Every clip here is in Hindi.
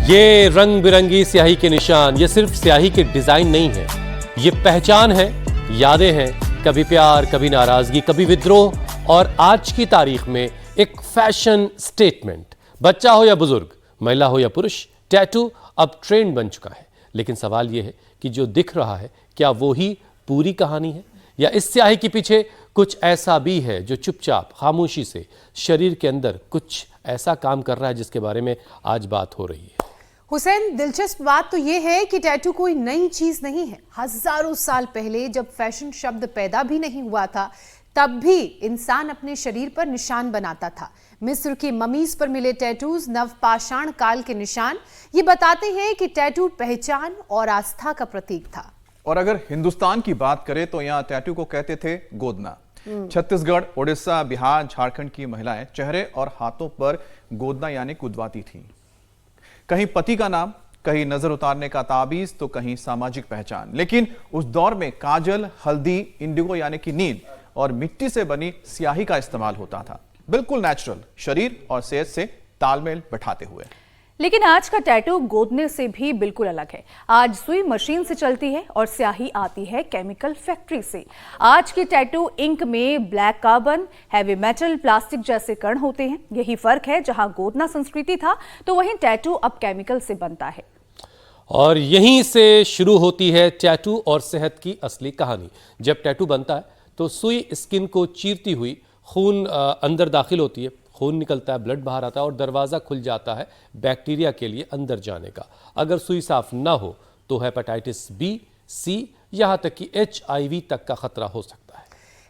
ये रंग बिरंगी स्याही के निशान, ये सिर्फ स्याही के डिजाइन नहीं है, ये पहचान है, यादें हैं, कभी प्यार, कभी नाराजगी, कभी विद्रोह और आज की तारीख में एक फैशन स्टेटमेंट। बच्चा हो या बुजुर्ग, महिला हो या पुरुष, टैटू अब ट्रेंड बन चुका है। लेकिन सवाल यह है कि जो दिख रहा है क्या वो ही पूरी कहानी है, या इस स्याही के पीछे कुछ ऐसा भी है जो चुपचाप खामोशी से शरीर के अंदर कुछ ऐसा काम कर रहा है जिसके बारे में आज बात हो रही है। हुसैन, दिलचस्प बात तो यह है कि टैटू कोई नई चीज नहीं है। हजारों साल पहले जब फैशन शब्द पैदा भी नहीं हुआ था, तब भी इंसान अपने शरीर पर निशान बनाता था। मिस्र की ममीज पर मिले टैटूज नवपाषाण काल के निशान ये बताते हैं कि टैटू पहचान और आस्था का प्रतीक था। और अगर हिंदुस्तान की बात करें तो यहाँ टैटू को कहते थे गोदना। छत्तीसगढ़, उड़ीसा, बिहार, झारखंड की महिलाएं चेहरे और हाथों पर गोदना यानी कुदवाती थी। कहीं पति का नाम, कहीं नजर उतारने का ताबीज, तो कहीं सामाजिक पहचान। लेकिन उस दौर में काजल, हल्दी, इंडिगो यानी कि नील और मिट्टी से बनी स्याही का इस्तेमाल होता था, बिल्कुल नेचुरल, शरीर और सेहत से तालमेल बैठाते हुए। लेकिन आज का टैटू गोदने से भी बिल्कुल अलग है। आज सुई मशीन से चलती है और स्याही आती है केमिकल फैक्ट्री से। आज की टैटू इंक में black carbon, heavy metal, plastic जैसे कण होते हैं। यही फर्क है, जहां गोदना संस्कृति था तो वहीं टैटू अब केमिकल से बनता है। और यहीं से शुरू होती है टैटू और सेहत की असली कहानी। जब टैटू बनता है तो सुई स्किन को चीरती हुई खून अंदर दाखिल होती है, खून निकलता है, ब्लड बाहर आता है और दरवाज़ा खुल जाता है बैक्टीरिया के लिए अंदर जाने का। अगर सुई साफ ना हो तो हेपेटाइटिस बी, सी, यहाँ तक कि HIV तक का खतरा हो सकता है।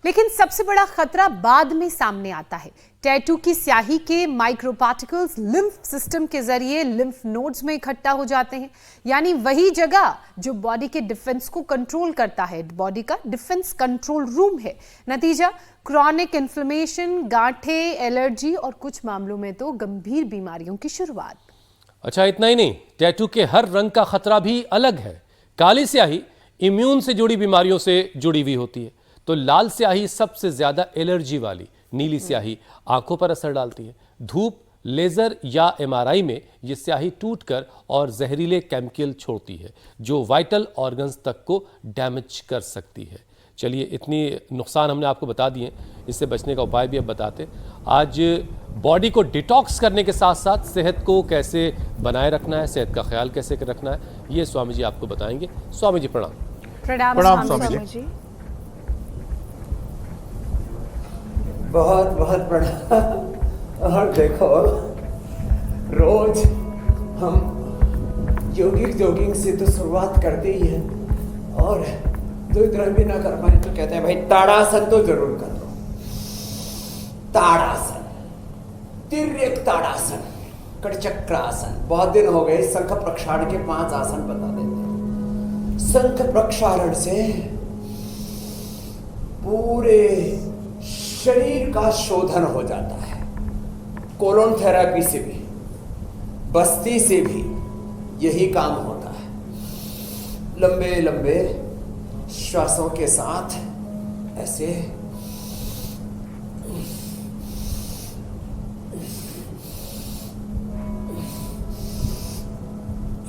लेकिन सबसे बड़ा खतरा बाद में सामने आता है। टैटू की स्याही के माइक्रोपार्टिकल्स लिम्फ सिस्टम के जरिए लिम्फ नोड्स में इकट्ठा हो जाते हैं, यानी वही जगह जो बॉडी के डिफेंस को कंट्रोल करता है। बॉडी का डिफेंस कंट्रोल रूम है। नतीजा क्रॉनिक इन्फ्लेमेशन, गांठे, एलर्जी और कुछ मामलों में तो गंभीर बीमारियों की शुरुआत। अच्छा, इतना ही नहीं, टैटू के हर रंग का खतरा भी अलग है। काली स्याही इम्यून से जुड़ी बीमारियों से जुड़ी हुई होती है, तो लाल स्याही सबसे ज्यादा एलर्जी वाली, नीली स्याही आंखों पर असर डालती है। धूप, लेजर या MRI में ये स्याही टूटकर और जहरीले केमिकल छोड़ती है जो वाइटल ऑर्गन्स तक को डैमेज कर सकती है। चलिए, इतनी नुकसान हमने आपको बता दिए, इससे बचने का उपाय भी अब बताते। आज बॉडी को डिटॉक्स करने के साथ साथ सेहत को कैसे बनाए रखना है, सेहत का ख्याल कैसे रखना है, ये स्वामी जी आपको बताएंगे। स्वामी जी प्रणाम। प्रणाम स्वामी जी। बहुत बहुत प्रणाम। और देखो, रोज हम जोगिंग से तो शुरुआत करते ही हैं, और 2 दिन भी ना कर पाए तो कहते हैं भाई ताड़ासन तो जरूर कर दो। ताड़ासन, तिर्यक ताड़ासन, कटचक्रासन। बहुत दिन हो गए, शंख प्रक्षालन के 5 आसन बता देते हैं। शंख प्रक्षालन से पूरे शरीर का शोधन हो जाता है। कोलोन थेरेपी से भी, बस्ती से भी यही काम होता है। लंबे लंबे श्वासों के साथ ऐसे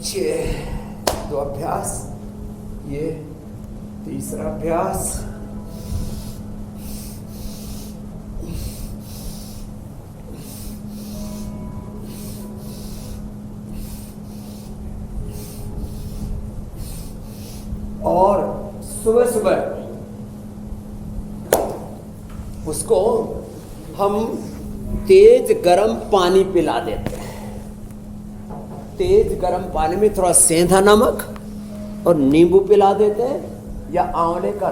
ये 2 अभ्यास, ये तीसरा अभ्यास। और सुबह सुबह उसको हम तेज गरम पानी पिला देते हैं। तेज गरम पानी में थोड़ा सेंधा नमक और नींबू पिला देते हैं, या आंवले का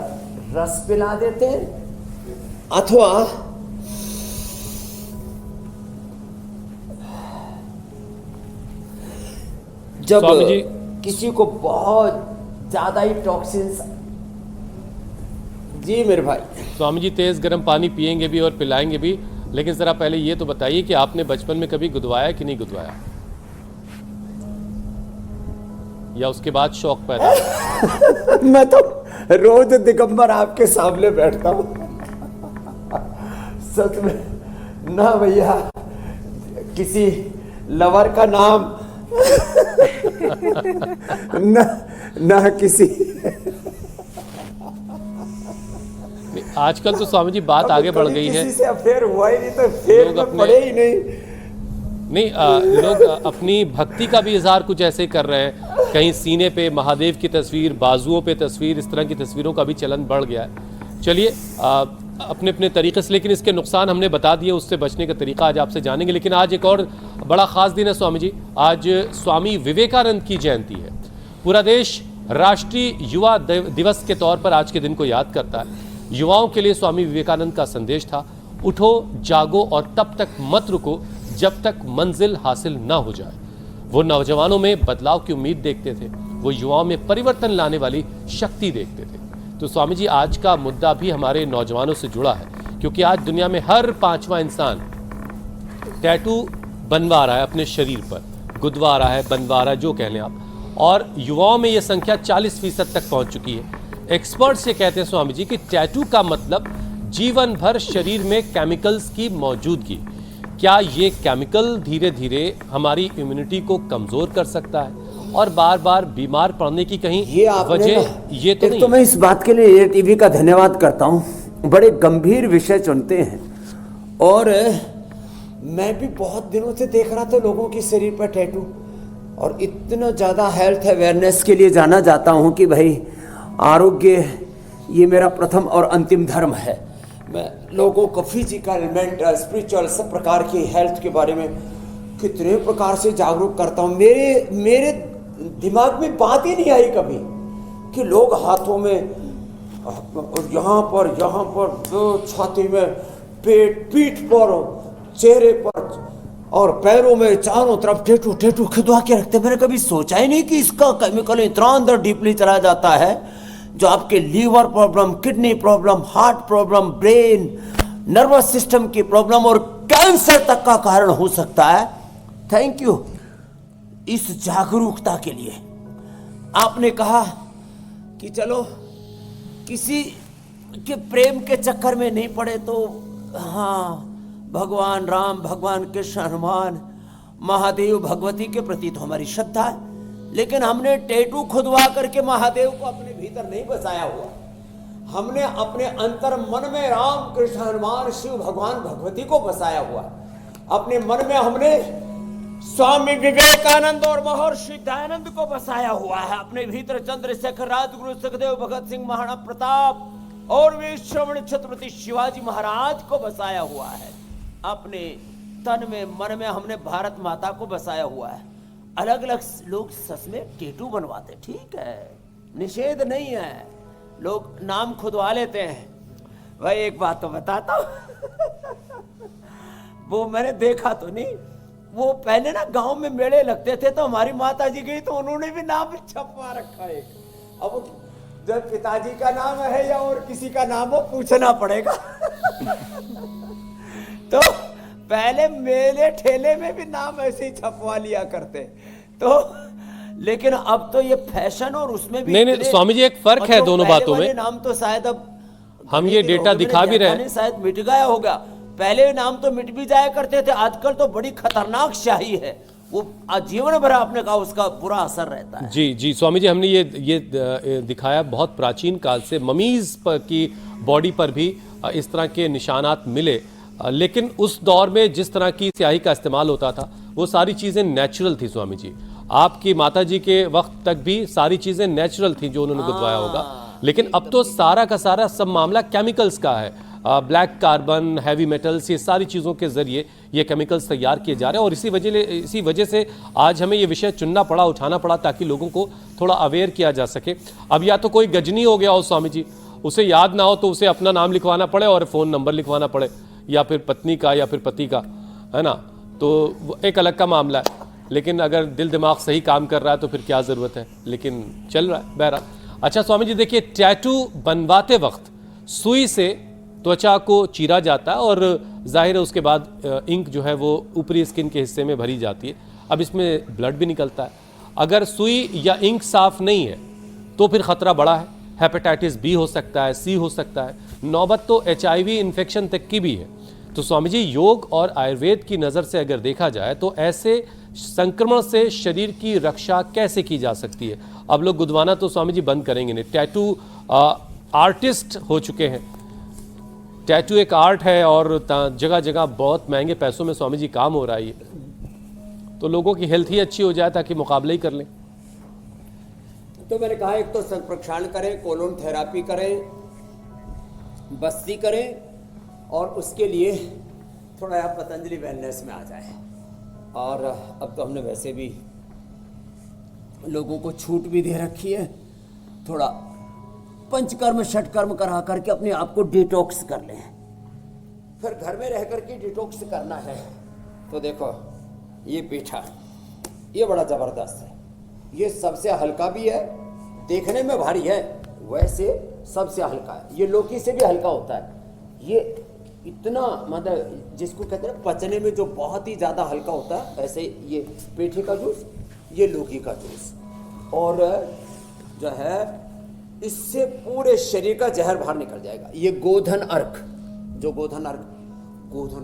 रस पिला देते हैं, अथवा जब किसी को बहुत ज्यादा ही टॉक्सिन्स। जी मेरे भाई। स्वामी जी, तेज गर्म पानी पिएंगे भी और पिलाएंगे भी, लेकिन जरा पहले ये तो बताइए कि आपने बचपन में कभी गुदवाया कि नहीं गुदवाया, या उसके बाद शौक पैदा? मैं तो रोज दिगंबर आपके सामने बैठता हूँ। सच में ना भैया, किसी लवर का नाम न किसी। नहीं, आजकल तो स्वामी जी बात आगे बढ़ गई है, किसी से अफेयर हुआ ही नहीं तो फेर लोग में अपने- पड़े ही नहीं। नहीं लोग अपनी भक्ति का भी इजहार कुछ ऐसे कर रहे हैं, कहीं सीने पे महादेव की तस्वीर, बाजुओं पे तस्वीर, इस तरह की तस्वीरों का भी चलन बढ़ गया है। चलिए अपने अपने तरीके से, लेकिन इसके नुकसान हमने बता दिए, उससे बचने का तरीका आज आपसे जानेंगे। लेकिन आज एक और बड़ा खास दिन है स्वामी जी, आज स्वामी विवेकानंद की जयंती है। पूरा देश राष्ट्रीय युवा दिवस के तौर पर आज के दिन को याद करता है। युवाओं के लिए स्वामी विवेकानंद का संदेश था, उठो जागो और तब तक मत रुको जब तक मंजिल हासिल ना हो जाए। वो नौजवानों में बदलाव की उम्मीद देखते थे, वो युवाओं में परिवर्तन लाने वाली शक्ति देखते थे। तो स्वामी जी आज का मुद्दा भी हमारे नौजवानों से जुड़ा है, क्योंकि आज दुनिया में हर 5वां इंसान टैटू बनवा रहा है अपने शरीर पर, गुदवा रहा है, बनवा रहा है, जो कह लें आप। और युवाओं में यह संख्या 40% तक पहुंच चुकी है। एक्सपर्ट्स ये कहते हैं स्वामी जी कि टैटू का मतलब जीवन भर शरीर में केमिकल्स की मौजूदगी। क्या ये केमिकल धीरे धीरे हमारी इम्यूनिटी को कमजोर कर सकता है और बार बार बीमार पड़ने की कहीं ये आपने वजह ना- ये तो एक नहीं तो मैं इस बात के लिए ये टीवी का धन्यवाद करता हूँ, बड़े गंभीर विषय चुनते हैं। और मैं भी बहुत दिनों से देख रहा था लोगों के शरीर पर टैटू, और इतना ज़्यादा हेल्थ अवेयरनेस के लिए जाना जाता हूँ कि भाई आरोग्य ये मेरा प्रथम और अंतिम धर्म है। मैं लोगों को फिजिकल, मेंटल, स्पिरिचुअल सब प्रकार की हेल्थ के बारे में कितने प्रकार से जागरूक करता हूँ। मेरे दिमाग में बात ही नहीं आई कभी कि लोग हाथों में, यहाँ पर छाती में, पीठ पर, चेहरे पर और पैरों में चारों तरफ टैटू टैटू खिदवा के रखते। मैंने कभी सोचा ही नहीं कि इसका केमिकल इतना अंदर डीपली चला जाता है जो आपके liver problem, kidney problem, heart problem, brain, nervous system की प्रॉब्लम और कैंसर तक का कारण हो सकता है। थैंक यू इस जागरूकता के लिए। आपने कहा कि चलो किसी के प्रेम के चक्कर में नहीं पड़े तो हाँ, भगवान राम, भगवान कृष्ण, हनुमान, महादेव, भगवती के प्रति तो हमारी श्रद्धा है, लेकिन हमने टैटू खुदवा करके महादेव को अपने भीतर नहीं बसाया हुआ। हमने अपने अंतर मन में राम, कृष्ण, हनुमान, शिव, भगवान, भगवती को बसाया हुआ। अपने मन में हमने स्वामी विवेकानंद और महर्षि दयानंद को बसाया हुआ है। अपने भीतर चंद्रशेखर, राजगुरु, सुखदेव, भगत सिंह, महाराणा प्रताप और वीर श्रवण छत्रपति शिवाजी महाराज को बसाया हुआ है। अपने तन में, मन में हमने भारत माता को बसाया हुआ है। अलग अलग लोग सच में टैटू बनवाते, ठीक है, निषेध नहीं है, लोग नाम खुदवा लेते हैं। भाई एक बात तो बताता हूं वो मैंने देखा तो नहीं, वो पहले ना गांव में मेले लगते थे तो हमारी माता जी गई तो उन्होंने भी नाम छपवा रखा है। अब जब पिताजी का नाम है या और किसी का नाम हो पूछना पड़ेगा तो पहले मेले ठेले में भी नाम ऐसे ही छपवा लिया करते तो, लेकिन अब तो ये फैशन और उसमें भी नहीं स्वामी जी, एक फर्क है दोनों बातों में। नाम तो शायद अब हम ये डेटा दिखा भी रहे हैं, शायद मिट गया होगा। पहले नाम तो मिट भी जाया करते थे, आजकल तो बड़ी खतरनाक स्याही है, वो आजीवन भर आपने कहा उसका बुरा असर रहता है। जी जी स्वामी जी, हमने ये दिखाया बहुत प्राचीन काल से ममीज की बॉडी पर भी इस तरह के निशानात मिले, लेकिन उस दौर में जिस तरह की स्याही का इस्तेमाल होता था वो सारी चीज़ें नेचुरल थी स्वामी जी। आपकी माता जी के वक्त तक भी सारी चीज़ें नेचुरल थी जो उन्होंने गुदवाया होगा, लेकिन अब तो सारा का सारा सब मामला केमिकल्स का है। ब्लैक कार्बन, हैवी मेटल्स, ये सारी चीज़ों के ज़रिए ये केमिकल्स तैयार किए जा रहे हैं और इसी वजह से आज हमें ये विषय चुनना पड़ा, उठाना पड़ा, ताकि लोगों को थोड़ा अवेयर किया जा सके। अब या तो कोई गजनी हो गया हो स्वामी जी, उसे याद ना हो तो उसे अपना नाम लिखवाना पड़े और फ़ोन नंबर लिखवाना पड़े, या फिर पत्नी का या फिर पति का, है ना, तो एक अलग का मामला है। लेकिन अगर दिल दिमाग सही काम कर रहा है तो फिर क्या ज़रूरत है, लेकिन चल रहा है बहरहाल। अच्छा स्वामी जी देखिए, टैटू बनवाते वक्त सुई से त्वचा को चीरा जाता है और जाहिर है उसके बाद इंक जो है वो ऊपरी स्किन के हिस्से में भरी जाती है। अब इसमें ब्लड भी निकलता है। अगर सुई या इंक साफ नहीं है तो फिर ख़तरा बड़ा है, हेपेटाइटिस बी हो सकता है, सी हो सकता है, नौबत तो HIV इन्फेक्शन तक की भी है। तो स्वामी जी, योग और आयुर्वेद की नज़र से अगर देखा जाए तो ऐसे संक्रमण से शरीर की रक्षा कैसे की जा सकती है? अब लोग गुदवाना तो स्वामी जी बंद करेंगे नहीं, टैटू आर्टिस्ट हो चुके हैं, टैटू एक आर्ट है और जगह जगह बहुत महंगे पैसों में स्वामी जी काम हो रहा है, तो लोगों की हेल्थ ही अच्छी हो जाए ताकि मुकाबला ही कर लें। तो मैंने कहा एक तो संग प्रक्षालन करें, कोलोन थेरापी करें, बस्ती करें, और उसके लिए थोड़ा आप पतंजलि वेलनेस में आ जाए। और अब तो हमने वैसे भी लोगों को छूट भी दे रखी है, थोड़ा पंचकर्म षटकर्म करा करके अपने आप को डिटॉक्स कर लें। फिर घर में रह करके डिटॉक्स करना है तो देखो ये पीठा, ये बड़ा जबरदस्त है, ये सबसे हल्का भी है, देखने में भारी है, वैसे सबसे हल्का है, ये लौकी से भी हल्का होता है। ये इतना मतलब जिसको कहते हैं पचने में जो बहुत ही ज़्यादा हल्का होता है, ऐसे ये पेठे का जूस, ये लौकी का जूस, और जो है इससे पूरे शरीर का जहर बाहर निकल जाएगा। ये गोधन अर्क, जो गोधन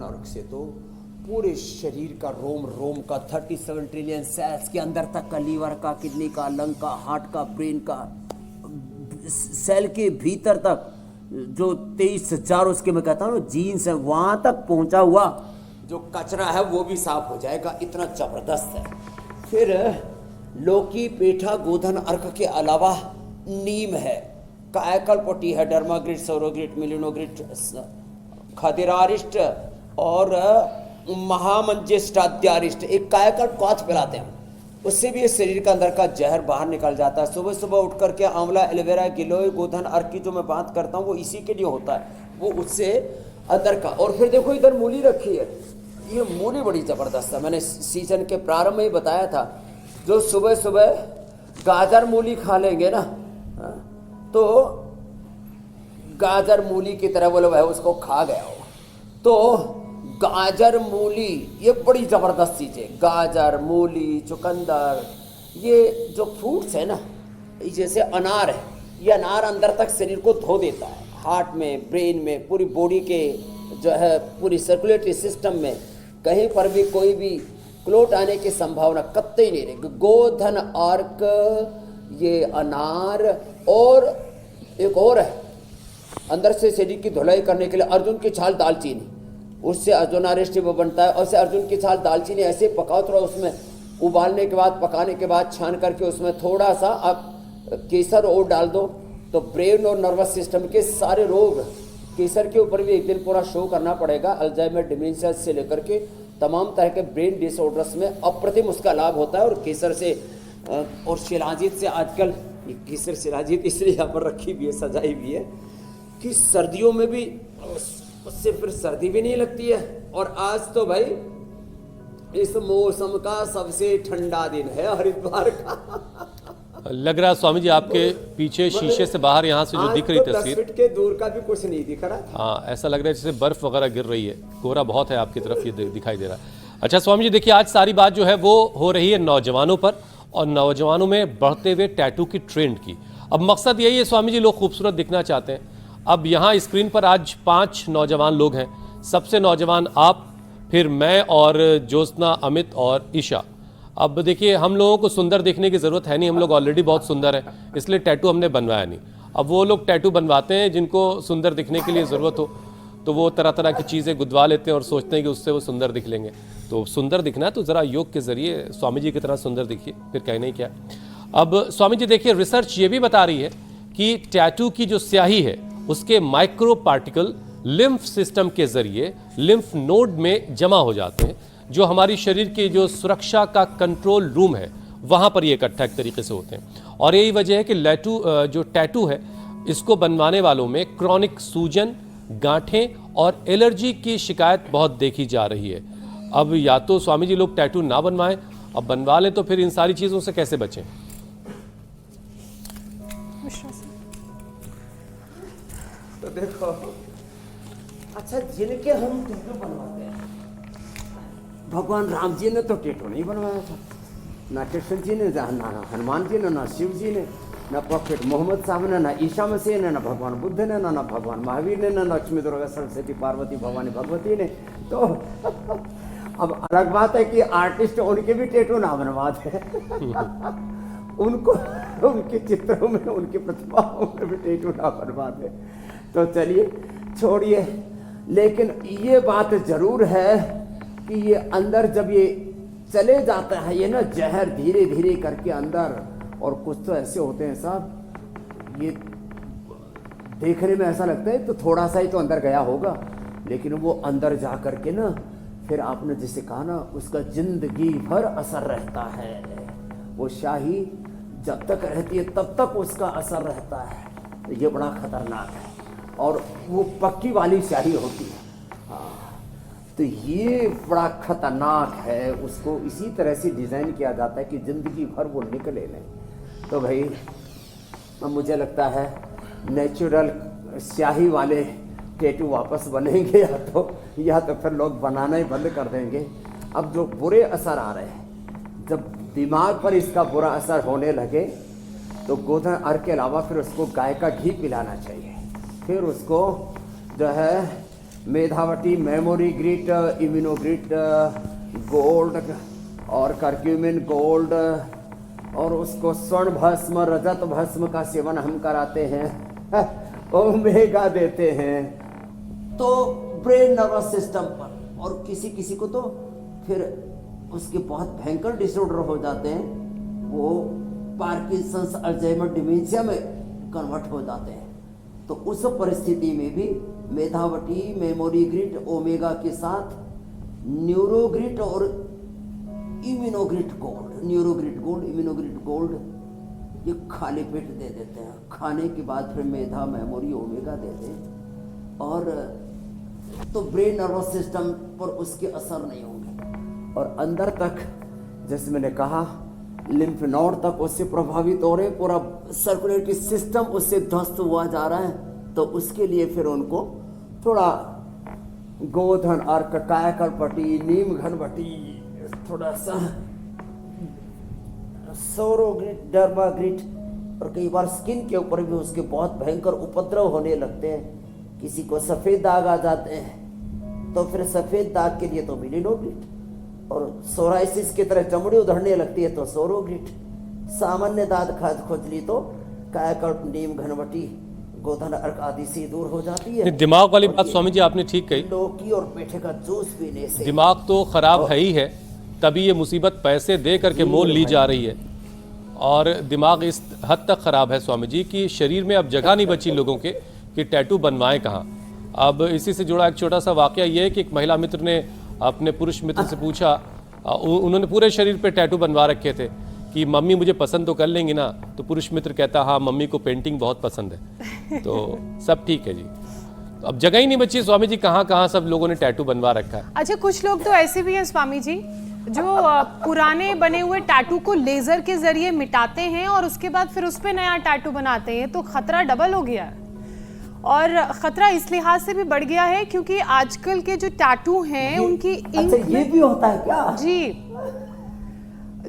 अर्क से तो पूरे शरीर का रोम रोम का 37 ट्रिलियन सेल्स के अंदर तक का, लीवर का, किडनी का, लंग का, हार्ट का, ब्रेन का, सेल के भीतर तक जो 23,000 उसके मैं कहता हूँ जीन्स है, वहां तक पहुंचा हुआ जो कचरा है वो भी साफ हो जाएगा, इतना जबरदस्त है। फिर लौकी, पेठा, गोधन अर्क के अलावा नीम है, कायकल्पटी है, डर्माग्रिट, सौरोग्रिट, मिलिनोग्रिट, खदिरारिष्ट और महामंजिष्टाद्यारिष्ट, एक कायकल्प क्वाथ पिलाते हैं, उससे भी इस शरीर का अंदर का जहर बाहर निकल जाता है। सुबह सुबह उठ करके आंवला, एलोवेरा, गिलोय, गोधन अर्क की जो मैं बात करता हूँ वो इसी के लिए होता है, वो उससे अंदर का। और फिर देखो इधर मूली रखी है, ये मूली बड़ी ज़बरदस्त है, मैंने सीजन के प्रारंभ में ही बताया था, जो सुबह सुबह गाजर मूली खा लेंगे ना, तो गाजर मूली की तरह बोले भाई उसको खा गया हो, तो गाजर मूली ये बड़ी ज़बरदस्त चीज़ है। गाजर, मूली, चुकंदर, ये जो फ्रूट्स है ना, जैसे अनार है, ये अनार अंदर तक शरीर को धो देता है, हार्ट में, ब्रेन में, पूरी बॉडी के जो है पूरी सर्कुलेटरी सिस्टम में कहीं पर भी कोई भी क्लोट आने की संभावना कतई नहीं रहेगी। गोधन अर्क, ये अनार, और एक और है अंदर से शरीर की धुलाई करने के लिए अर्जुन की छाल, दालचीनी, उससे अर्जुनारिष्ट वो बनता है। और से अर्जुन की छाल, दालचीनी ऐसे पकाओ, थोड़ा उसमें उबालने के बाद, पकाने के बाद छान करके उसमें थोड़ा सा आप केसर और डाल दो, तो ब्रेन और नर्वस सिस्टम के सारे रोग, केसर के ऊपर भी एक दिन पूरा शो करना पड़ेगा, अल्जाइमर, डिमेंशिया से लेकर के तमाम तरह के ब्रेन डिसऑर्डर्स में अप्रतिम उसका लाभ होता है। और केसर से और शिलाजीत से, आजकल केसर शिलाजीत इसलिए यहाँ पर रखी भी है, सजाई भी है कि सर्दियों में भी उससे फिर सर्दी भी नहीं लगती है। और आज तो भाई इस मौसम का सबसे ठंडा दिन है हरिद्वार का। लग रहा है स्वामी जी आपके पीछे शीशे से बाहर यहाँ से जो दिख रही तो 10 तस्वीर, फीट के दूर का भी कुछ नहीं दिख रहा। हाँ ऐसा लग रहा है जैसे बर्फ वगैरह गिर रही है, कोहरा बहुत है आपकी तरफ, ये दिखाई दे रहा है। अच्छा स्वामी जी देखिए, आज सारी बात जो है वो हो रही है नौजवानों पर, और नौजवानों में बढ़ते हुए टैटू की ट्रेंड की। अब मकसद यही है स्वामी जी, लोग खूबसूरत दिखना चाहते हैं। अब यहाँ स्क्रीन पर आज 5 नौजवान लोग हैं, सबसे नौजवान आप, फिर मैं और ज्योत्सना, अमित और ईशा। अब देखिए हम लोगों को सुंदर दिखने की ज़रूरत है नहीं, हम लोग ऑलरेडी बहुत सुंदर हैं, इसलिए टैटू हमने बनवाया नहीं। अब वो लोग टैटू बनवाते हैं जिनको सुंदर दिखने के लिए ज़रूरत हो, तो वो तरह तरह की चीज़ें गुदवा लेते हैं और सोचते हैं कि उससे वो सुंदर दिख लेंगे। तो सुंदर दिखना है तो ज़रा योग के ज़रिए स्वामी जी की तरह सुंदर दिखिए, फिर कहना ही क्या। अब स्वामी जी देखिए, रिसर्च ये भी बता रही है कि टैटू की जो स्याही है उसके माइक्रो पार्टिकल लिम्फ सिस्टम के जरिए लिम्फ नोड में जमा हो जाते हैं, जो हमारी शरीर की जो सुरक्षा का कंट्रोल रूम है वहाँ पर ये इकट्ठा एक तरीके से होते हैं। और यही वजह है कि जो टैटू है इसको बनवाने वालों में क्रॉनिक सूजन, गांठें और एलर्जी की शिकायत बहुत देखी जा रही है। अब या तो स्वामी जी लोग टैटू ना बनवाएं, अब बनवा लें तो फिर इन सारी चीज़ों से कैसे बचें। तो देखो, अच्छा जिनके हम टैटू बनवाते हैं, भगवान राम जी ने तो टैटू नहीं बनवाया था, ना कृष्ण जी ने, ना हनुमान जी ने, ना शिव जी ने, ना प्रॉफिट मोहम्मद साहब ने, ना ईसा मसीह ने, ना भगवान बुद्ध ने, ना भगवान महावीर ने, ना लक्ष्मी, दुर्गा, सरस्वती, पार्वती, भवानी, भगवती ने। तो अब अलग बात है कि आर्टिस्ट उनके भी टैटू ना बनवा दे उनको उनके चित्रों में उनकी प्रतिभाओं में भी टैटू ना बनवा दे। तो चलिए छोड़िए, लेकिन ये बात जरूर है कि ये अंदर जब ये चले जाता है, ये ना जहर धीरे धीरे करके अंदर, और कुछ तो ऐसे होते हैं साहब, ये देखने में ऐसा लगता है तो थोड़ा सा ही तो अंदर गया होगा, लेकिन वो अंदर जा करके ना फिर आपने जिसे कहा ना, उसका जिंदगी भर असर रहता है। वो स्याही जब तक रहती है तब तक उसका असर रहता है। तो ये बड़ा खतरनाक है, और वो पक्की वाली स्याही होती है। तो ये बड़ा खतरनाक है, उसको इसी तरह से डिज़ाइन किया जाता है कि ज़िंदगी भर वो निकले नहीं। तो भाई अब मुझे लगता है नेचुरल स्याही वाले टैटू वापस बनेंगे, या तो फिर लोग बनाना ही बंद कर देंगे। अब जो बुरे असर आ रहे हैं, जब दिमाग पर इसका बुरा असर होने लगे तो गोधन अर्क के अलावा फिर उसको गाय का घी पिलाना चाहिए। फिर उसको जो है मेधावटी, मेमोरी ग्रिट, इम्यूनोग्रिट गोल्ड और करक्यूमिन गोल्ड, और उसको स्वर्ण भस्म, रजत भस्म का सेवन हम कराते हैं, ओमेगा देते हैं, तो ब्रेन नर्वस सिस्टम पर। और किसी किसी को तो फिर उसके बहुत भयंकर डिसऑर्डर हो जाते हैं, वो पार्किंसंस, अल्जाइमर, डिमेंशिया में कन्वर्ट हो जाते हैं। तो उस परिस्थिति में भी मेधावटी, मेमोरी ग्रिट, ओमेगा के साथ न्यूरोग्रिट और Immunogrit gold, Neurogrit gold, Immunogrit gold, ये खाली पेट दे देते हैं। खाने के बाद फिर मेधा, मेमोरी, ओमेगा देते हैं, और तो ब्रेन नर्वस सिस्टम पर उसके असर नहीं होंगे, और अंदर तक जैसे मैंने कहा लिम्फ नोड तक उससे प्रभावित हो रहे, पूरा सर्कुलेटरी सिस्टम उससे ध्वस्त हुआ जा रहा है। तो उसके लिए फिर उनको थोड़ा गोधन अर्क, कायाकल्पटी, नीम घनवटी, थोड़ा सा सौरोग्रिट, डर्माग्रिट, और कई बार स्किन के ऊपर भी उसके बहुत भयंकर उपद्रव होने लगते हैं। किसी को सफ़ेद दाग आ जाते हैं तो फिर सफ़ेद दाग के लिए तो मिलिनोग्रिट, और सोराइसिस की तरह चमड़ी उधड़ने लगती है तो सोरोग्रिट, सामान्य दाद खाद खुजली तो कायाकल्प, नीम घनवटी, गोधन अर्क आदि से दूर हो जाती है। दिमाग वाली बात स्वामी जी आपने ठीक कही, लौकी और पेठे का जूस पीने से दिमाग तो खराब है ही है, तभी ये मुसीबत पैसे दे करके मोल ली जा रही है। और दिमाग इस हद तक ख़राब है स्वामी जी कि शरीर में अब जगह नहीं बची लोगों के कि टैटू बनवाएं कहाँ। अब इसी से जुड़ा एक छोटा सा वाकया ये है कि एक महिला मित्र ने अपने पुरुष मित्र से पूछा, उन्होंने पूरे शरीर पे टैटू बनवा रखे थे कि मम्मी मुझे पसंद तो कर लेंगी ना, तो पुरुष मित्र कहता हाँ मम्मी को पेंटिंग बहुत पसंद है। तो सब ठीक है जी, तो अब जगह ही नहीं बची स्वामी जी, कहाँ कहाँ सब लोगों ने टैटू बनवा रखा है। अच्छा, कुछ लोग तो ऐसे भी हैं स्वामी जी जो पुराने बने हुए टैटू को लेजर के जरिए मिटाते हैं और उसके बाद फिर उस पे नया टैटू बनाते हैं। तो खतरा डबल हो गया है, और खतरा इस लिहाज से भी बढ़ गया है क्योंकि आजकल के जो टैटू हैं उनकी इंक ये भी होता है क्या जी,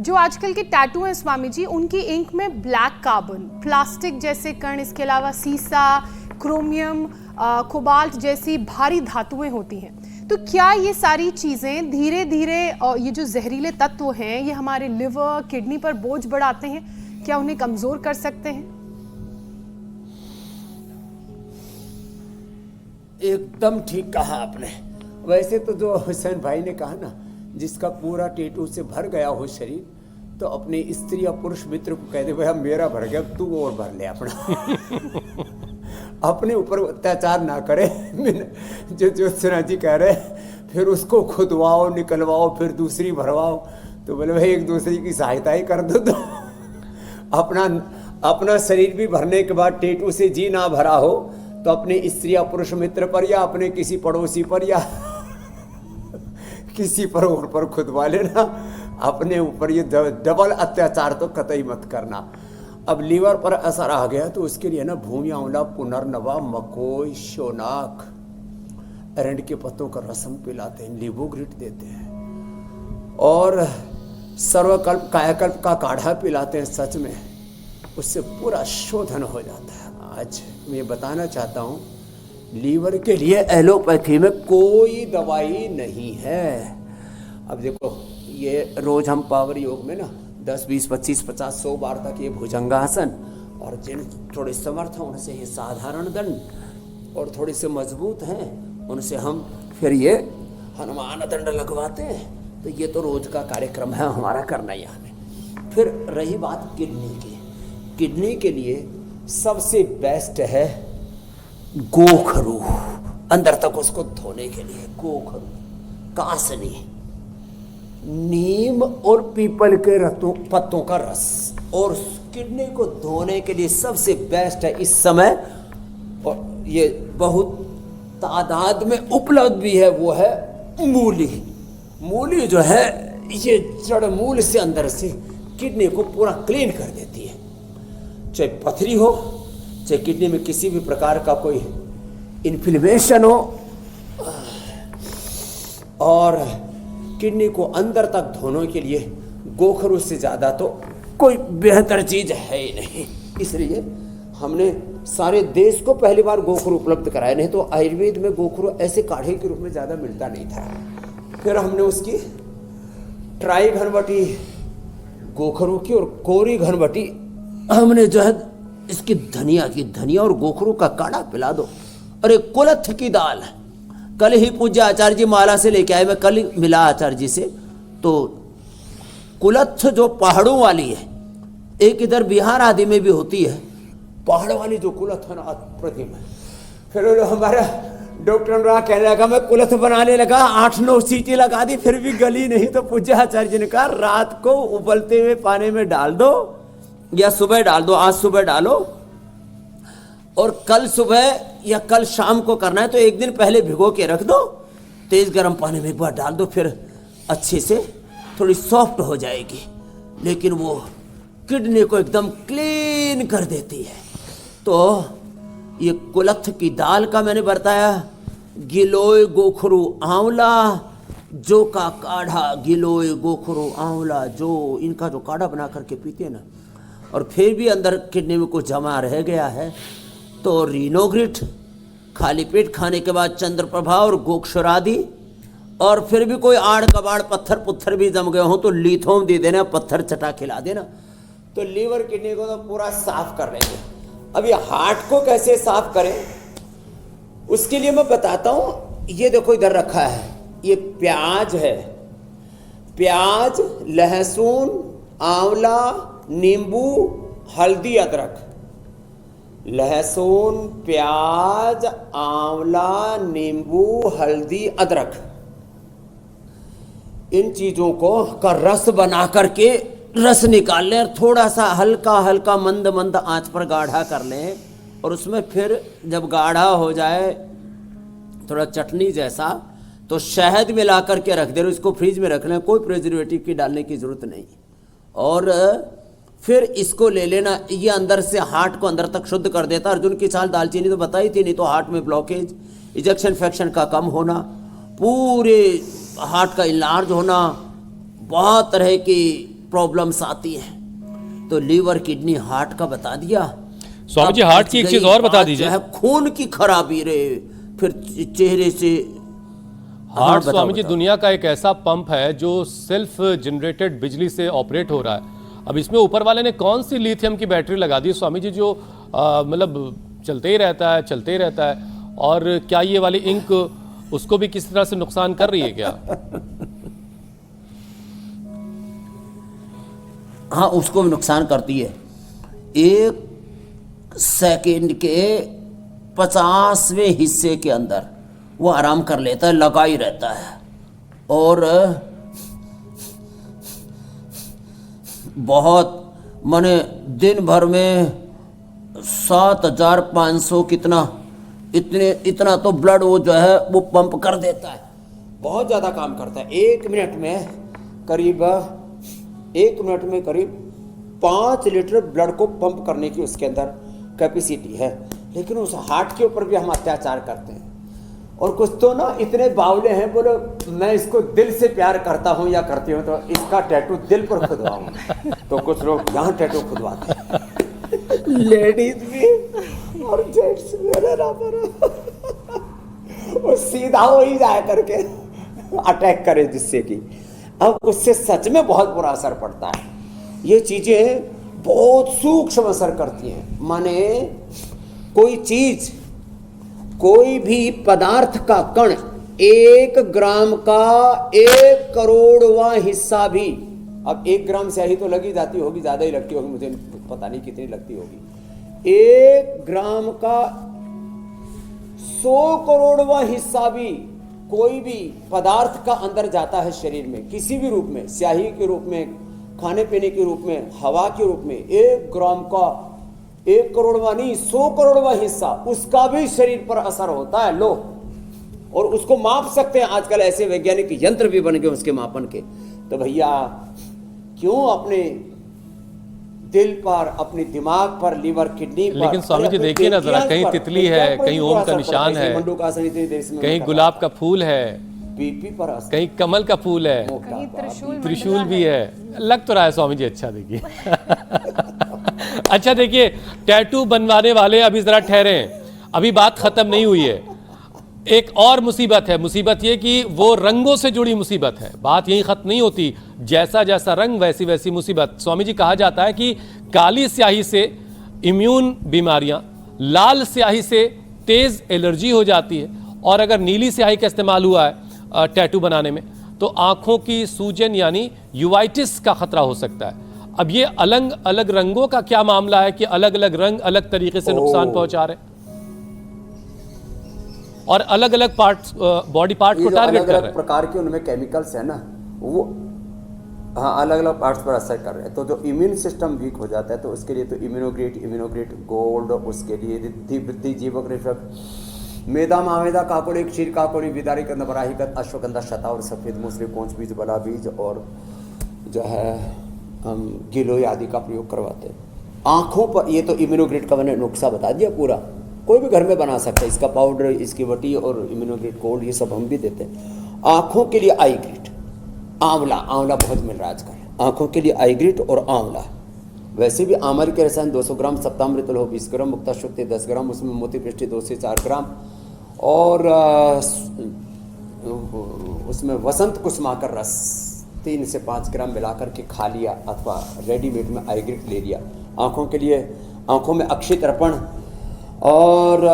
जो आजकल के टैटू हैं स्वामी जी, उनकी इंक में ब्लैक कार्बन, प्लास्टिक जैसे कण, इसके अलावा सीसा, क्रोमियम, कोबाल्ट जैसी भारी धातुएं होती हैं। तो क्या ये सारी चीजें धीरे धीरे ये जो जहरीले तत्व हैं ये हमारे लिवर, किडनी पर बोझ बढ़ाते हैं? क्या उन्हें कमजोर कर सकते हैं? एकदम ठीक कहा आपने। वैसे तो जो हुसैन भाई ने कहा ना, जिसका पूरा टैटू से भर गया हो शरीर, तो अपने स्त्री या पुरुष मित्र को कह दे भैया मेरा भर गया, तू और भर ले अपना। अपने ऊपर अत्याचार ना करे। जो ज्योत्सना जी कह रहे फिर उसको खुदवाओ, निकलवाओ, फिर दूसरी भरवाओ। तो बोले भाई एक दूसरे की सहायता ही कर दो, तो अपना शरीर भी भरने के बाद टैटू से जी ना भरा हो तो अपने स्त्री या पुरुष मित्र पर या अपने किसी पड़ोसी पर या किसी पर और पर खुदवा लेना। अपने ऊपर ये डबल अत्याचार तो कतई मत करना। अब लीवर पर असर आ गया तो उसके लिए ना भूमि आंवला, पुनर्नवा, मकोई, शोनाक, एरंड के पत्तों का रसम पिलाते हैं, नींबू ग्रिट देते हैं, और सर्वकल्प, कायाकल्प का काढ़ा पिलाते हैं। सच में उससे पूरा शोधन हो जाता है। आज मैं बताना चाहता हूँ, लीवर के लिए एलोपैथी में कोई दवाई नहीं है। अब देखो ये रोज हम पावर योग में ना 10, 20, 25, 50, 100 बार तक ये भुजंगासन, और जिन थोड़े समर्थ हैं उनसे ये साधारण दंड, और थोड़े से मजबूत हैं उनसे हम फिर ये हनुमान दंड लगवाते हैं। तो ये तो रोज का कार्यक्रम है हमारा करना यहाँ में। फिर रही बात किडनी की, किडनी के लिए सबसे बेस्ट है गोखरू, अंदर तक उसको धोने के लिए गोखरू, कासनी, नीम और पीपल के पत्तों का रस, और किडनी को धोने के लिए सबसे बेस्ट है इस समय, और ये बहुत तादाद में उपलब्ध भी है, वो है मूली। मूली जो है ये जड़ मूल से अंदर से किडनी को पूरा क्लीन कर देती है। चाहे पथरी हो, चाहे किडनी में किसी भी प्रकार का कोई इन्फ्लेमेशन हो, और किडनी को अंदर तक धोने के लिए गोखरू से ज़्यादा तो कोई बेहतर चीज़ है ही नहीं। इसलिए हमने सारे देश को पहली बार गोखरू उपलब्ध कराया, नहीं तो आयुर्वेद में गोखरू ऐसे काढ़े के रूप में ज़्यादा मिलता नहीं था। फिर हमने उसकी ट्राई घनवटी गोखरू की और कोरी घनवटी हमने जो है इसकी धनिया और गोखरू का काढ़ा पिला दो। अरे कुलथ की दाल, कल ही पूज्य आचार्य जी माला से लेके आए, मैं कल ही मिला आचार्य जी से, तो कुलथ जो पहाड़ों वाली है, एक इधर बिहार आदि में भी होती है, पहाड़ वाली जो कुलथ है ना अप्रतिम है। फिर हमारा डॉक्टर अनुराग कहने लगा, मैं कुलथ बनाने लगा, 8-9 सीटी लगा दी, फिर भी गली नहीं। तो पूज्य आचार्य जी ने कहा रात को उबलते हुए पानी में डाल दो या सुबह डाल दो, आज सुबह डालो और कल सुबह या कल शाम को करना है तो एक दिन पहले भिगो के रख दो, तेज गर्म पानी में एक बार डाल दो, फिर अच्छे से थोड़ी सॉफ्ट हो जाएगी, लेकिन वो किडनी को एकदम क्लीन कर देती है। तो ये कुलथ की दाल का मैंने बताया, गिलोय गोखरू आंवला जो का काढ़ा, गिलोय गोखरू आंवला जो, इनका जो काढ़ा बना करके पीते हैं ना, और फिर भी अंदर किडनी में कुछ जमा रह गया है तो रीनोग्रिट, खाली पेट खाने के बाद चंद्रप्रभा और गोक्षरादि, और फिर भी कोई आड़ कबाड़ पत्थर पुत्थर भी जम गए हो तो लीथोम दे देना, पत्थर चटा खिला देना, तो लीवर किडनी को तो पूरा साफ कर लेंगे। अब ये हार्ट को कैसे साफ करें उसके लिए मैं बताता हूं। ये देखो इधर रखा है, ये प्याज है, प्याज, लहसुन, आंवला, नींबू, हल्दी, अदरक, लहसुन, प्याज, आंवला, नींबू, हल्दी, अदरक, इन चीजों को का रस बना करके रस निकाल लें और थोड़ा सा हल्का हल्का मंद मंद आंच पर गाढ़ा कर लें, और उसमें फिर जब गाढ़ा हो जाए थोड़ा चटनी जैसा तो शहद मिला करके रख दे, इसको फ्रिज में रख लें, कोई प्रिजर्वेटिव की डालने की जरूरत नहीं। और फिर इसको ले लेना, ये अंदर से हार्ट को अंदर तक शुद्ध कर देता। अर्जुन की छाल दालचीनी तो बताई थी, नहीं तो हार्ट में ब्लॉकेज, इजेक्शन फ्रैक्शन का कम होना, पूरे हार्ट का इलाज होना, बहुत तरह की प्रॉब्लम्स आती हैं। तो लीवर, किडनी, हार्ट का बता दिया। स्वामी जी हार्ट की एक चीज और बता दीजिए, खून की खराबी रे, फिर चेहरे से हार्ट स्वामी जी दुनिया का एक ऐसा पंप है जो सेल्फ जनरेटेड बिजली से ऑपरेट हो रहा है। अब इसमें ऊपर वाले ने कौन सी लिथियम की बैटरी लगा दी स्वामी जी, जो मतलब चलते ही रहता है, और क्या ये वाली इंक उसको भी किसी तरह से नुकसान कर रही है क्या? हाँ, उसको भी नुकसान करती है। 1 सेकेंड के 50वें हिस्से के अंदर वो आराम कर लेता है, लगा ही रहता है, और बहुत माने दिन भर में 7500 कितना इतना तो ब्लड वो जो है वो पंप कर देता है, बहुत ज़्यादा काम करता है। 1 मिनट में करीब 5 लीटर ब्लड को पंप करने की उसके अंदर कैपेसिटी है। लेकिन उस हार्ट के ऊपर भी हम अत्याचार करते हैं, और कुछ तो ना इतने बावले हैं, बोलो मैं इसको दिल से प्यार करता हूँ या करती हूँ तो इसका टैटू दिल पर खुदवाऊंगा। तो कुछ लोग यहाँ टैटू खुदवाते हैं, लेडीज भी और जेंट्स भी बराबर, और सीधा हो ही जाए करके अटैक करे, जिससे कि अब उससे सच में बहुत बुरा असर पड़ता है। ये चीजें बहुत सूक्ष्म असर करती हैं। माने कोई चीज, कोई भी पदार्थ का कण 1 ग्राम का 1 करोड़वां हिस्सा भी, अब 1 ग्राम स्याही तो लगी जाती होगी, ज्यादा ही लगती होगी, मुझे पता नहीं कितनी लगती होगी। 1 ग्राम का 100 करोड़वां हिस्सा भी कोई भी पदार्थ का अंदर जाता है शरीर में, किसी भी रूप में, स्याही के रूप में, खाने पीने के रूप में, हवा के रूप में, 1 ग्राम का 1 करोड़वां नहीं 100 करोड़वां हिस्सा, उसका भी शरीर पर असर होता है। लो, और उसको माप सकते हैं। आजकल ऐसे वैज्ञानिक यंत्र भी बन गए उसके मापन के। तो भैया क्यों अपने दिल पर, अपने दिमाग पर, लीवर, किडनी पर, लेकिन स्वामी जी देखिए ना जरा, कहीं तितली है, कहीं ओम का निशान है, कहीं गुलाब का फूल है, बीपी पर असर, कहीं कमल का फूल है, कहीं त्रिशूल भी है। लग तो रहा है स्वामी जी अच्छा। देखिए अच्छा देखिए, टैटू बनवाने वाले अभी जरा ठहरे हैं, अभी बात खत्म नहीं हुई है। एक और मुसीबत है, मुसीबत ये कि वो रंगों से जुड़ी मुसीबत है। बात यहीं खत्म नहीं होती, जैसा जैसा रंग वैसी वैसी मुसीबत। स्वामी जी कहा जाता है कि काली स्याही से इम्यून बीमारियां, लाल स्याही से तेज एलर्जी हो जाती है, और अगर नीली स्याही का इस्तेमाल हुआ है टैटू बनाने में तो आंखों की सूजन यानी यूवाइटिस का खतरा हो सकता है। अब ये अलग अलग रंगों का क्या मामला है कि अलग अलग रंग अलग तरीके से नुकसान पहुंचा रहे और अलग अलग पार्ट्स, बॉडी पार्ट को टारगेट कर रहे हैं। प्रकार के उनमें केमिकल्स है ना, वो हाँ अलग अलग पार्ट्स पर असर कर रहे हैं। तो जो इम्यून सिस्टम वीक हो जाता है तो उसके लिए तो इम्यूनोग्रेट गोल्ड, उसके लिए रिद्धि वृद्धि जीवक रिफक, मेदा मावेदा काकोड़ी क्षीर काकोड़ी विदारी कंद बराहिकत अश्वगंधा शता और सफेद मूसली कोंच बीज बला बीज और जो है हम गिलोय आदि का प्रयोग करवाते हैं आँखों पर। ये तो इम्यूनोग्रेट का मैंने नुस्खा बता दिया पूरा, कोई भी घर में बना सकता है। इसका पाउडर, इसकी वटी और इम्यूनोग्रेट गोल्ड ये सब हम भी देते हैं। आँखों के लिए आई ग्रिट, आंवला, आंवला बहुत मिल रहा है आजकल आँखों के लिए, आई ग्रिट और आंवला। वैसे भी आमल के रसायन 200 ग्राम, सप्तामृत लोह 20 ग्राम, मुक्ता शुक्ति 10 ग्राम, उसमें मोती पृष्टि 2 से 4 ग्राम और उसमें वसंत कुसुमाकर रस 3 से 5 ग्राम मिलाकर के खा लिया अथवा रेडीमेड में आई ग्रिट ले लिया। आँखों के लिए, आँखों में अक्षय तर्पण और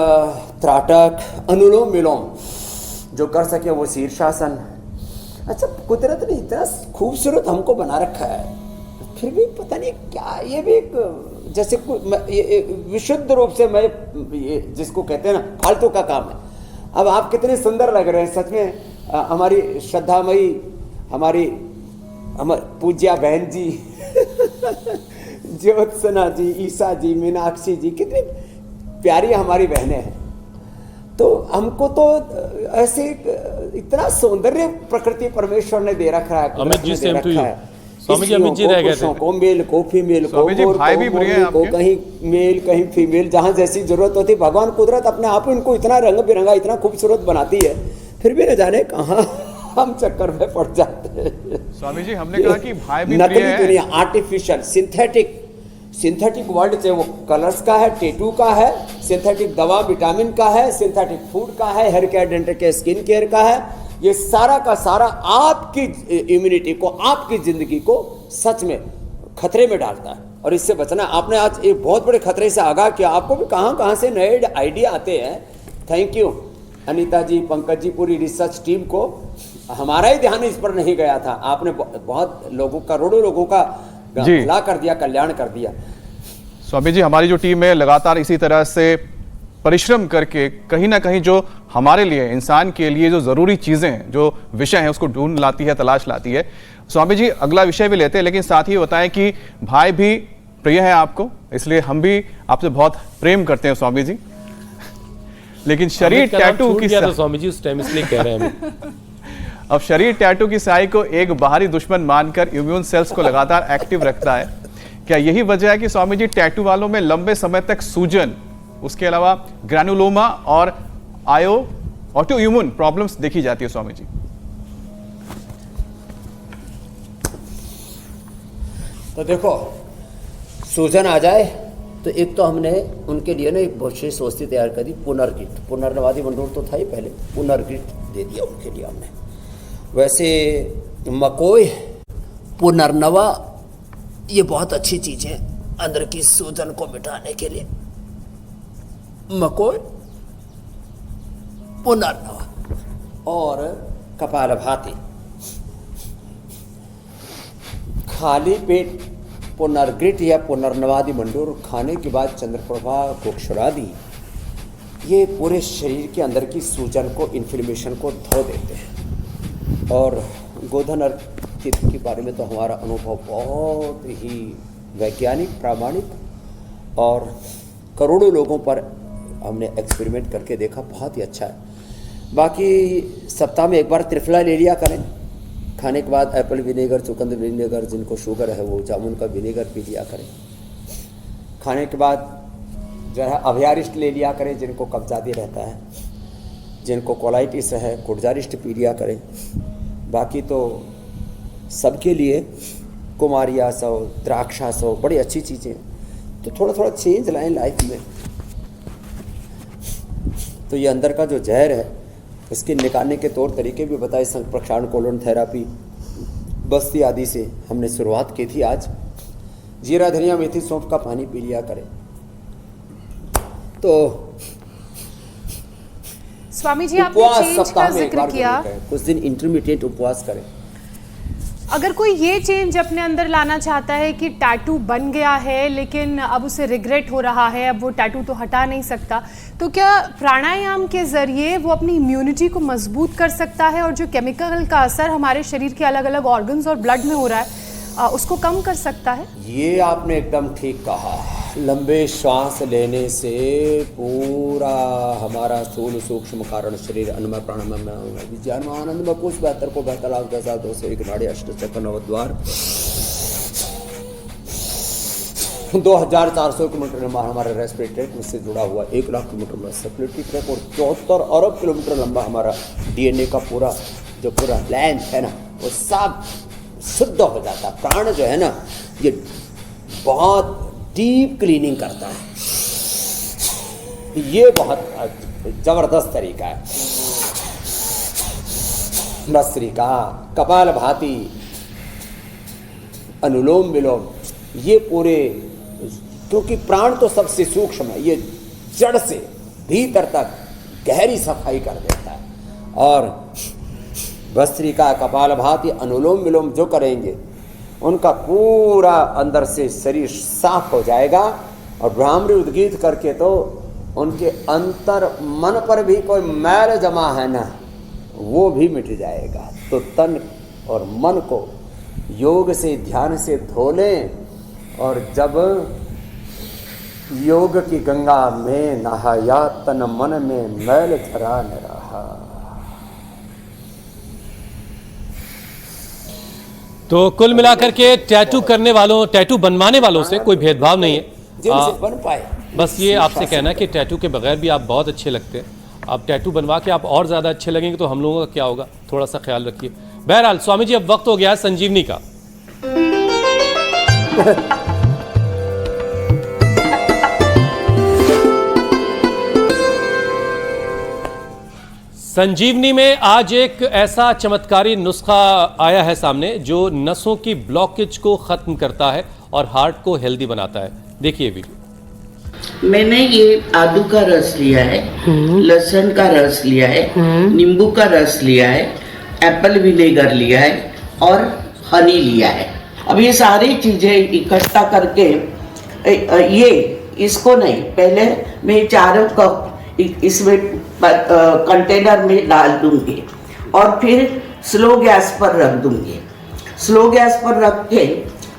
त्राटक, अनुलोम विलोम जो कर सके वो शीर्षासन। अच्छा, कुदरत ने इतना खूबसूरत हमको बना रखा है, फिर भी पता नहीं क्या, ये भी एक जैसे विशुद्ध रूप से मैं जिसको कहते हैं ना फालतू का काम है। अब आप कितने सुंदर लग रहे हैं सच में। हमारी श्रद्धामयी, हमारी पूज्या बहन जी ज्योत्सना जी, ईसा जी, मीनाक्षी जी, कितनी प्यारी हमारी बहनें हैं। तो हमको तो ऐसे इतना सौंदर्य प्रकृति परमेश्वर ने दे रखा है। Amit ji same to you. Swami ji Amit ji रह गए थे। को मेल को फीमेल को, भाई भी प्रिय हैं को कहीं मेल कहीं फीमेल, जहाँ जैसी जरूरत होती। भगवान कुदरत अपने आप इनको इतना रंग बिरंगा, इतना खूबसूरत बनाती है, फिर भी न जाने कहाँ हम चक्कर में पड़ जाते हैं। स्वामी जी हमने कहा कि भाई भी नकली प्रिय दुनिया, आर्टिफिशियल, सिंथेटिक वर्ल्ड, चाहे वो कलर्स का है, टेटू का है, सिंथेटिक दवा विटामिन का है, सिंथेटिक फूड का है, hair care, dental care, skin care का है। ये सारा का सारा आपकी इम्यूनिटी को, आपकी जिंदगी को सच में खतरे में डालता है और इससे बचना। आपने आज एक बहुत बड़े खतरे से आगाह किया। आपको भी कहाँ से नए आइडिया आते हैं। थैंक यू अनीता जी, पंकज जी, पूरी रिसर्च टीम को। हमारा ही ध्यान इस पर नहीं गया था। आपने बहुत लोगों, करोड़ों लोगों का भला कर दिया, कल्याण कर दिया। स्वामी जी हमारी जो टीम है लगातार इसी तरह से परिश्रम करके कहीं ना कहीं जो हमारे लिए, इंसान के लिए जो जरूरी चीजें हैं, जो विषय हैं, उसको ढूंढ लाती है, तलाश लाती है। स्वामी जी अगला विषय भी लेते हैं, लेकिन साथ ही बताएं कि भाई भी प्रिय है आपको, इसलिए हम भी आपसे बहुत प्रेम करते हैं स्वामी जी। लेकिन शरीर टैटू की स्वामी जी उस टाइम इसलिए कह रहे हैं अब शरीर टैटू की स्याही को एक बाहरी दुश्मन मानकर इम्यून सेल्स को लगातार एक्टिव रखता है। क्या यही वजह है कि स्वामी जी टैटू वालों में लंबे समय तक सूजन, उसके अलावा ग्रैनुलोमा और ऑटो इम्यून प्रॉब्लम्स देखी जाती है स्वामी जी? तो देखो, सूजन आ जाए तो एक तो हमने उनके लिए ना एक विशेष औषधि तैयार कर दी, पुनर्कृत। पुनर्नवादी मंडूर तो था ही पहले, पुनर्कृत दे दिया उनके लिए हमने। वैसे मकोई, पुनर्नवा, ये बहुत अच्छी चीज है अंदर की सूजन को मिटाने के लिए। मकोई, पुनर्नवा और कपालभाति। खाली पेट पुनर्गृत या पुनर्नवादि मंडूर खाने के बाद चंद्रप्रभा गोक्षरादि ये पूरे शरीर के अंदर की सूजन को, इन्फ्लेमेशन को धो देते हैं। और गोधन अर्क के बारे में तो हमारा अनुभव बहुत ही वैज्ञानिक, प्रामाणिक और करोड़ों लोगों पर हमने एक्सपेरिमेंट करके देखा, बहुत ही अच्छा है। बाकी सप्ताह में एक बार त्रिफला ले लिया करें। खाने के बाद एप्पल विनेगर, चुकंदर विनेगर, जिनको शुगर है वो जामुन का विनेगर पी लिया करें। खाने के बाद जो है अभयारिष्ट ले लिया करें, जिनको कब्जादी रहता है। जिनको कोलाइटिस है, कुर्जारिष्ट पी लिया करें। बाकी तो सबके लिए कुमारियास हो, द्राक्षास हो, बड़ी अच्छी चीज़ें। तो थोड़ा थोड़ा चेंज लाएं लाइफ में। तो ये अंदर का जो जहर है इसके निकालने के तौर तरीके भी बताए। संप्रक्षारण, कोलोन थेरापी, बस्ती आदि से हमने शुरुआत की थी। आज जीरा, धनिया, मेथी, सौंफ का पानी पी लिया करें। तो स्वामी जी, आपने चेंज का जिक्र किया, कुछ दिन इंटरमीडिएट उपवास करें। अगर कोई ये चेंज अपने अंदर लाना चाहता है कि टैटू बन गया है लेकिन अब उसे रिग्रेट हो रहा है, अब वो टैटू तो हटा नहीं सकता, तो क्या प्राणायाम के जरिए वो अपनी इम्यूनिटी को मजबूत कर सकता है और जो केमिकल का असर हमारे शरीर के अलग अलग ऑर्गन्स और ब्लड में हो रहा है उसको कम कर सकता है? ये आपने एकदम ठीक कहा। लंबे श्वास लेने से पूरा हमारा स्थूल सूक्ष्म कारण शरीर अन्नमय प्राणमय विज्ञान आनंद में कुछ बेहतर को बेहतर लाभ 10,201 नाड़ी अष्ट चक्र नवद्वार 2400 किलोमीटर लंबा हमारा रेस्पिरेटरी ट्रैक से जुड़ा हुआ, 1 लाख किलोमीटर लंबा सर्कुलेटरी ट्रैक और 74 अरब किलोमीटर लंबा हमारा डीएनए का पूरा जो पूरा लेंथ है ना, वो सब शुद्ध हो जाता है। प्राण जो है ना ये बहुत डीप क्लीनिंग करता है। ये बहुत जबरदस्त तरीका है। भस्त्रिका, कपालभाति, अनुलोम विलोम, ये पूरे, क्योंकि प्राण तो सबसे सूक्ष्म है, ये जड़ से भीतर तक गहरी सफाई कर देता है। और भस्त्रिका, कपालभाति, अनुलोम विलोम जो करेंगे उनका पूरा अंदर से शरीर साफ हो जाएगा। और भ्रामरी उद्गीत करके तो उनके अंतर मन पर भी कोई मैल जमा है ना, वो भी मिट जाएगा। तो तन और मन को योग से, ध्यान से धो लें। और जब योग की गंगा में नहाया, तन मन में मैल धरा न रहा। तो कुल मिलाकर के टैटू करने वालों, टैटू बनवाने वालों से कोई भेदभाव नहीं है। जिनसे बन पाए, बस ये आपसे कहना है कि टैटू के बगैर भी आप बहुत अच्छे लगते हैं। आप टैटू बनवा के आप और ज़्यादा अच्छे लगेंगे तो हम लोगों का क्या होगा, थोड़ा सा ख्याल रखिए। बहरहाल स्वामी जी, अब वक्त हो गया है संजीवनी का। संजीवनी में आज एक ऐसा चमत्कारी नुस्खा आया है सामने जो नसों की ब्लॉकेज को खत्म करता है और हार्ट को हेल्दी बनाता है। देखिए वीडियो। मैंने ये आदू का रस लिया है, लहसुन का रस लिया है, नींबू का रस लिया है, एप्पल विनेगर लिया है और हनी लिया है। अब ये सारी चीजें इकट्ठा करके ये इसको नहीं, पहले मैं 4 कप इसमें कंटेनर में डाल दूंगी और फिर स्लो गैस पर रख दूंगी। स्लो गैस पर रख के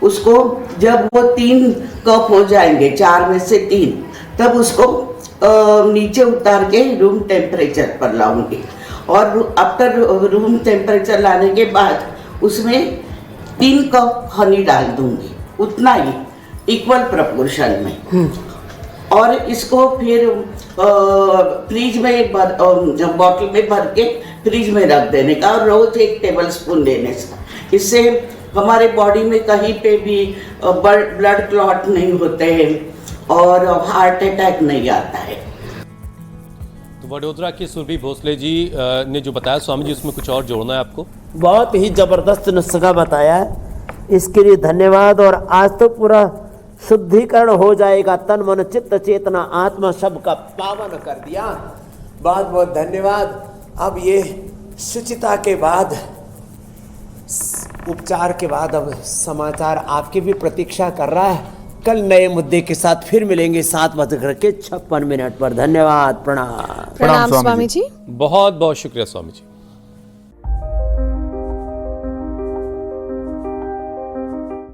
उसको जब वो 3 कप हो जाएंगे, 4 में से 3, तब उसको नीचे उतार के रूम टेम्परेचर पर लाऊंगी। और आफ्टर रूम टेम्परेचर लाने के बाद उसमें 3 कप हनी डाल दूंगी, उतना ही इक्वल प्रपोर्शन में। और इसको फिर फ्रिज में बॉटल में भर के फ्रिज में रख देने का और रोज 1 टेबल स्पून लेने से, इससे हमारे बॉडी में कहीं पे भी ब्लड क्लॉट नहीं होते हैं और हार्ट अटैक नहीं आता है। तो वडोदरा के सुरभि भोसले जी ने जो बताया स्वामी जी, उसमें कुछ और जोड़ना है आपको? बहुत ही जबरदस्त नुस्खा बताया है, इसके लिए धन्यवाद। और आज तो पूरा शुद्धिकरण हो जाएगा, तन मन चित्त चेतना आत्मा सबका पावन कर दिया। बहुत बहुत धन्यवाद। अब ये शुचिता के बाद, उपचार के बाद अब समाचार आपकी भी प्रतीक्षा कर रहा है। कल नए मुद्दे के साथ फिर मिलेंगे 7:56 पर। धन्यवाद। प्रणाम। प्रणाम स्वामी जी। बहुत बहुत शुक्रिया स्वामी जी।